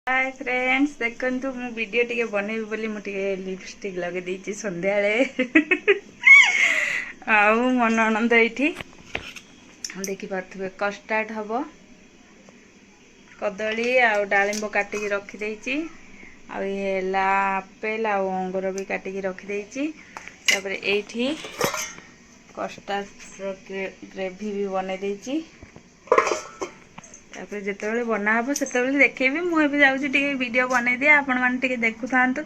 Hi friends देखंतु मु video टिके बनेबी बोली मु टिके लिपस्टिक लगे देछि संध्याळे आउ मन आनंद एठी देखि पाथबे कस्टर्ड हबो कदली आउ डालिंबो काटिकी रखि देछि आउ ये ला एप्पल आउ अंगूर भी काटिकी रखि देछि तापर एठी कस्टर्ड ग्रेवी भी बने देछि तापर जेतेबेले बना हबो सेतेबेले देखेबी मु एबे जाउछि टिके वीडियो बने दिया आपण माने टिके देखु थांतु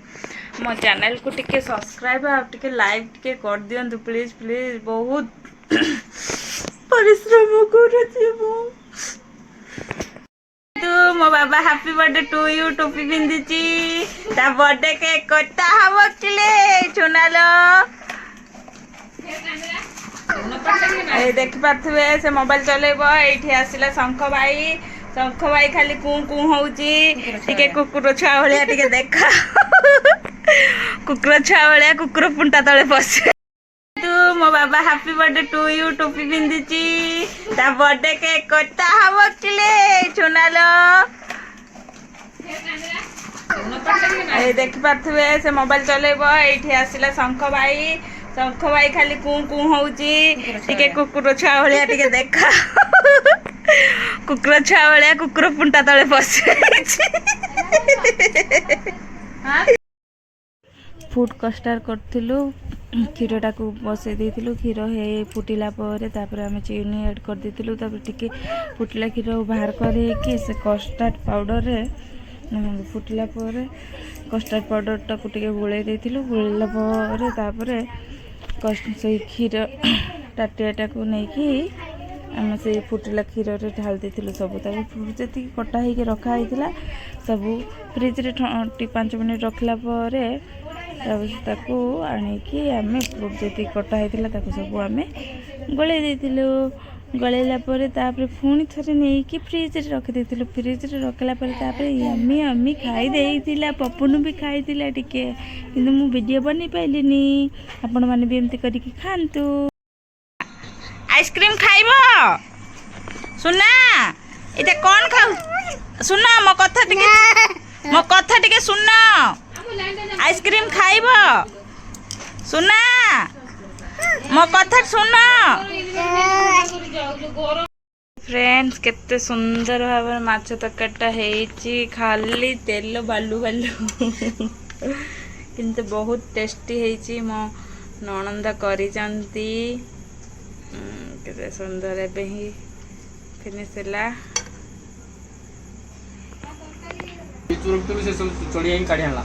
मो चैनल को टिके सब्सक्राइब आ टिके लाइक टिके कर दियंतु प्लीज प्लीज बहुत परिश्रम करछि मु तू मो बाबा हैप्पी बर्थडे टू यू टोपी पिंदिची ता बर्थडे केक कटा हबो किले चुनालो ए देख पाथुए से मोबाइल चलेबो एठी आसिला शंख भाई खाली कू कू होउची टिके कुकुर छुआ भलिया टिके देखा कुकुर छुआ भलिया कुकुर पुंटा तळे बसे तू मो बाबा हैप्पी बर्थडे टू यू टोपी पिंदिची ता बर्थडे केक कटा हबो किले चुनालो ए देख पाथुए से मोबाइल चलेबो एठी आसिला शंख भाई खाली कू कू होउची टिके कुकुर छुआ भलिया टिके देखा कुकुर छुआ भलिया कुकुर पुंटा तळे बसे फूड कस्टर्ड करथिलु क्षीरटा को बसे देथिलु क्षीर हे फुटिला परे तापर हम चीनी ऐड कर देथिलु तापर टिके फुटिला क्षीर बाहर करे कि से कस्टर्ड पाउडर रे फुटिला परे कस्टर्ड पाउडर टा को टिके गोळे देथिलु गोळला परे तापर से क्षीर टाटियाटा को नहीं कि आम से फुटिला क्षीर रे ढाल देथिलु सब तापर जति कटा हे के रखा हैतिला सब फ्रिज रे 5 मिनिट रखला परे ताकू आनी कि आम फ्रूट जति कटा हैतिला ताकू सब आम गळे देथिलु गळेला परे तापर पुणी थरे नहीं कि फ्रिज रे रख देथिलु फ्रिज रे रखला परे तापर यम्मी खाई देथिला पपुनु भी खाईतिला टिके किंतु मु वीडियो बनी पाइलिनी आपण माने भी एमती करी खांतु आइसक्रीम खाइबो सुना इते कोन खाउ सुना मो कथा टिके सुना आइसक्रीम खाइबो सुना मो कथा सुना फ्रेंड्स केते सुंदर भाव माछ तरकारीटा हेची खाली तेल बालू किंतु बहुत टेस्टी हेची मो ननंद करी जानती केते सुंदर एबे ही फिनिश होला तुरंत भी से चढ़िया ही काढी आला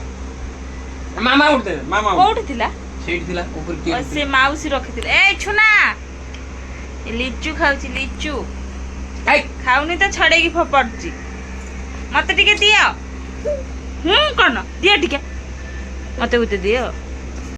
मामा उठते मामा कोठी थिला सेठ थिला ऊपर के से माउसी रखिथिले ए छुना लिचू खाउची लिचू खाऊनी तो छड़े की फोपड़ची मत टिके दियो कौन दियो टिके मत गुते दियो।